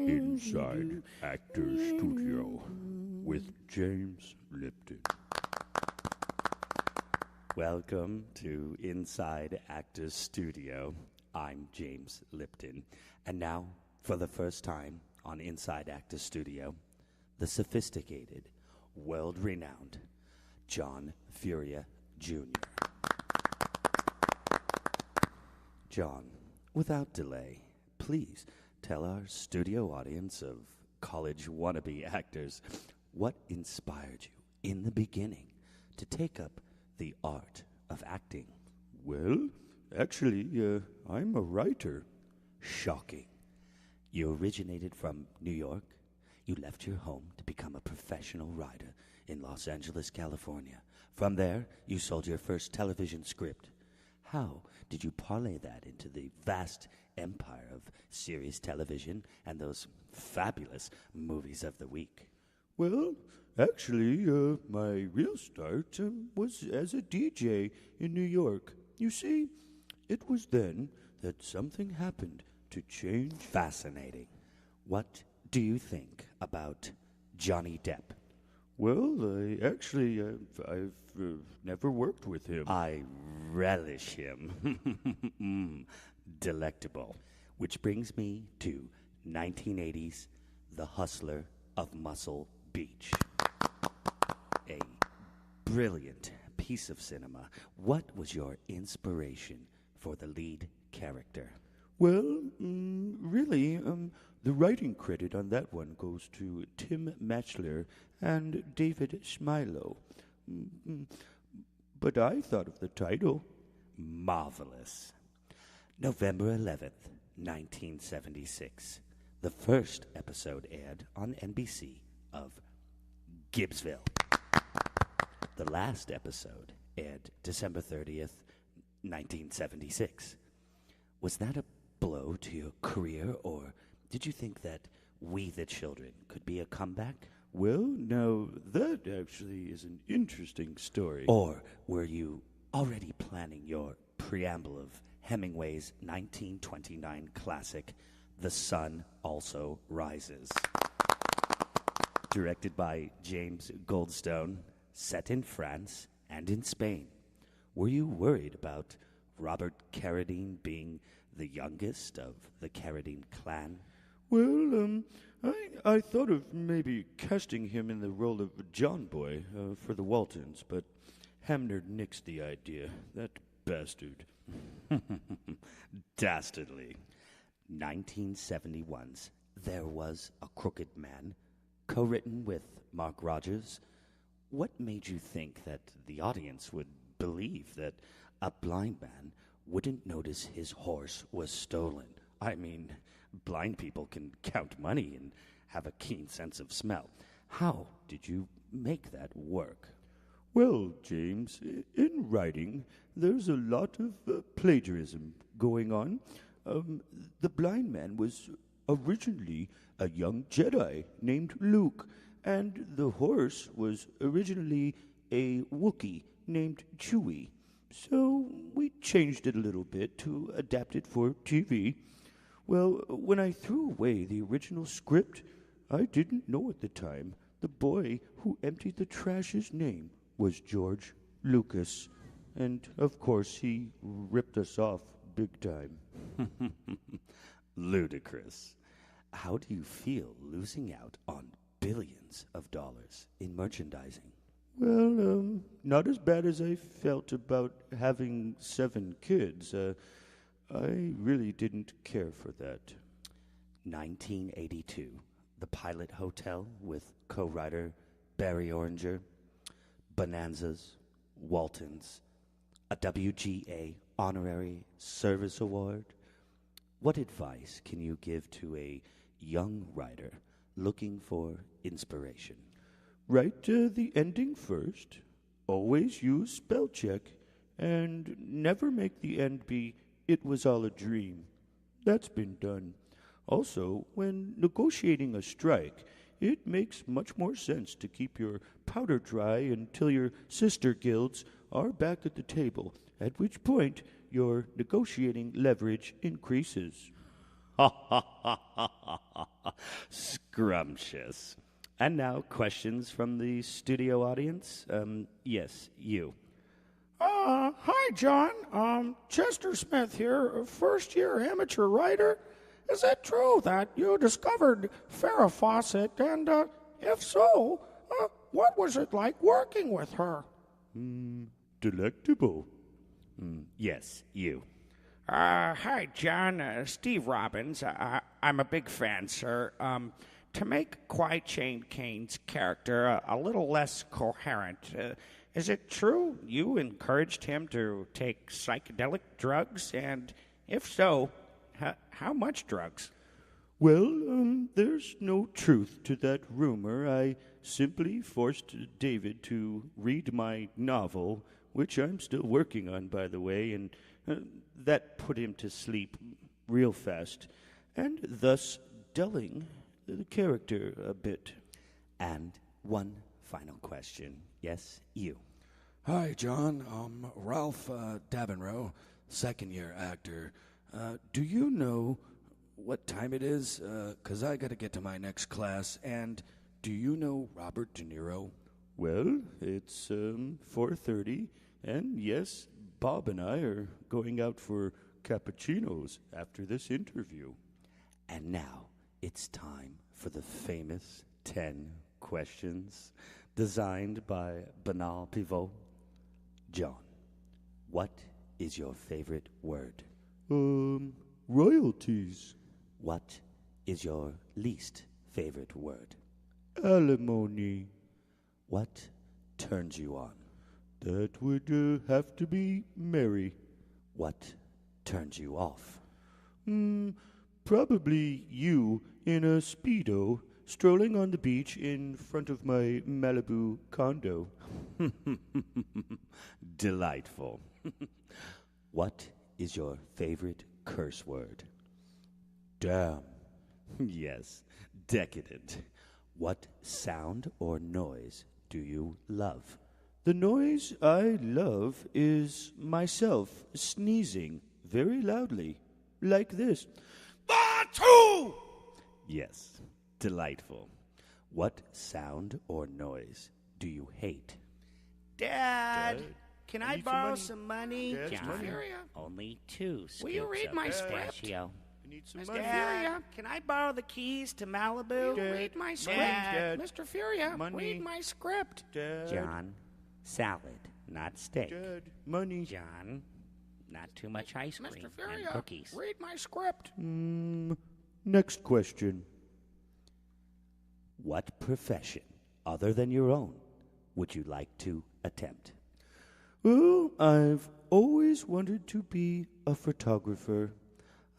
Inside Actors Studio with James Lipton. Welcome to Inside Actors Studio. I'm James Lipton. And now, for the first time on Inside Actors Studio, the sophisticated, world-renowned John Furia Jr. John, without delay, please tell our studio audience of college wannabe actors what inspired you in the beginning to take up the art of acting. Well, actually, I'm a writer. Shocking. You originated from New York. You left your home to become a professional writer in Los Angeles, California. From there, you sold your first television script. How did you parlay that into the vast empire of series television and those fabulous movies of the week? Well, actually, my real start was as a DJ in New York. You see, it was then that something happened to change. Fascinating. What do you think about Johnny Depp? Well, I've never worked with him. I relish him. Delectable. Which brings me to 1980's The Hustler of Muscle Beach. A brilliant piece of cinema. What was your inspiration for the lead character? Well, really, the writing credit on that one goes to Tim Matchler and David Schmilo. But I thought of the title. Marvelous. November 11th, 1976. The first episode aired on NBC of Gibbsville. The last episode aired December 30th, 1976. Was that a blow to your career, or did you think that We the Children could be a comeback? Well, now, that actually is an interesting story. Or were you already planning your preamble of Hemingway's 1929 classic, The Sun Also Rises? Directed by James Goldstone, set in France and in Spain. Were you worried about Robert Carradine being the youngest of the Carradine clan? Well, I thought of maybe casting him in the role of John Boy for the Waltons, but Hamner nixed the idea. That bastard. Dastardly. 1971's There Was a Crooked Man, co-written with Mark Rogers. What made you think that the audience would believe that a blind man wouldn't notice his horse was stolen? I mean, blind people can count money and have a keen sense of smell. How did you make that work? Well, James, in writing, there's a lot of plagiarism going on. The blind man was originally a young Jedi named Luke, and the horse was originally a Wookiee named Chewie. So we changed it a little bit to adapt it for TV. Well, when I threw away the original script, I didn't know at the time the boy who emptied the trash's name was George Lucas. And, of course, he ripped us off big time. Ludicrous. How do you feel losing out on billions of dollars in merchandising? Well, not as bad as I felt about having 7 kids. I really didn't care for that. 1982, The Pilot Hotel with co-writer Barry Oranger, Bonanzas, Waltons, a WGA Honorary Service Award. What advice can you give to a young writer looking for inspiration? Write the ending first. Always use spell check. And never make the end be, "It was all a dream." That's been done. Also, when negotiating a strike, it makes much more sense to keep your powder dry until your sister guilds are back at the table, at which point your negotiating leverage increases. Scrumptious. And now, questions from the studio audience? Yes, you. Hi, John. Chester Smith here, a first-year amateur writer. Is it true that you discovered Farrah Fawcett? And if so, what was it like working with her? Delectable. Yes, you. Hi, John. Steve Robbins. I'm a big fan, sir. To make Kwai Chain Kane's character a little less coherent, is it true you encouraged him to take psychedelic drugs? And if so, how much drugs? Well, there's no truth to that rumor. I simply forced David to read my novel, which I'm still working on, by the way, and that put him to sleep real fast, and thus dulling the character a bit. And one final question. Yes, you. Hi, John. Ralph Davenrow, second-year actor. Do you know what time it is? 'Cause I got to get to my next class. And do you know Robert De Niro? Well, it's 4:30, and yes, Bob and I are going out for cappuccinos after this interview. And now it's time for the famous 10 questions designed by Bernard Pivot. John, what is your favorite word? Royalties. What is your least favorite word? Alimony. What turns you on? That would have to be Mary. What turns you off? Probably you in a Speedo strolling on the beach in front of my Malibu condo. Delightful. What is your favorite curse word? Damn. Yes, decadent. What sound or noise do you love? The noise I love is myself sneezing very loudly, like this. Achoo! Yes, delightful. What sound or noise do you hate? Dad, can I need some borrow money. some money? Dad's John, money. Furia, Only 2 scoops will you read of my script? pistachio. I need some Mr. money. Furia, Can I borrow the keys to Malibu? Dad, read my money, script. Dad. Mr. Furia, Money. read my script. Dad. John, salad, not steak. Dad. Money. John, not too much ice cream Mr. and Furia, cookies. read my script. Next question. What profession, other than your own, would you like to attempt? Well, I've always wanted to be a photographer.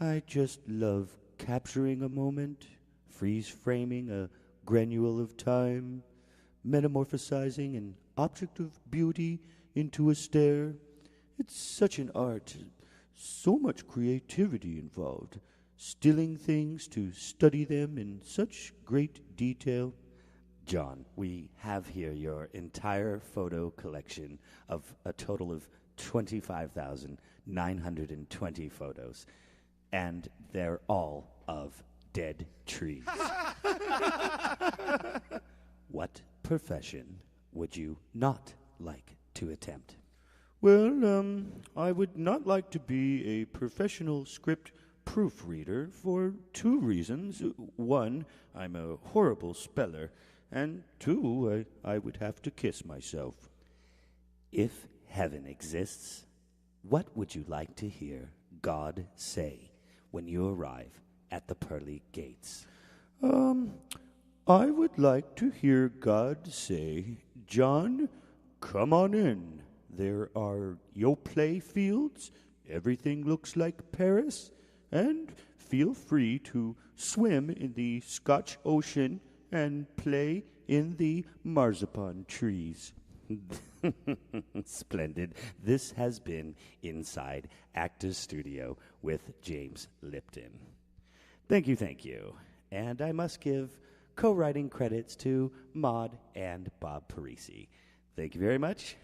I just love capturing a moment, freeze-framing a granule of time, metamorphosizing an object of beauty into a stare. It's such an art, so much creativity involved, stilling things to study them in such great detail. John, we have here your entire photo collection of a total of 25,920 photos, and they're all of dead trees. What profession would you not like to attempt? Well, I would not like to be a professional script proofreader for 2 reasons. 1, I'm a horrible speller, and 2, I would have to kiss myself. If heaven exists, what would you like to hear God say when you arrive at the pearly gates? I would like to hear God say, "John, come on in. There are Yoplait fields. Everything looks like Paris. And feel free to swim in the Scotch Ocean and play in the marzipan trees." Splendid. This has been Inside Actors Studio with James Lipton. Thank you. And I must give co-writing credits to Maud and Bob Parisi. Thank you very much.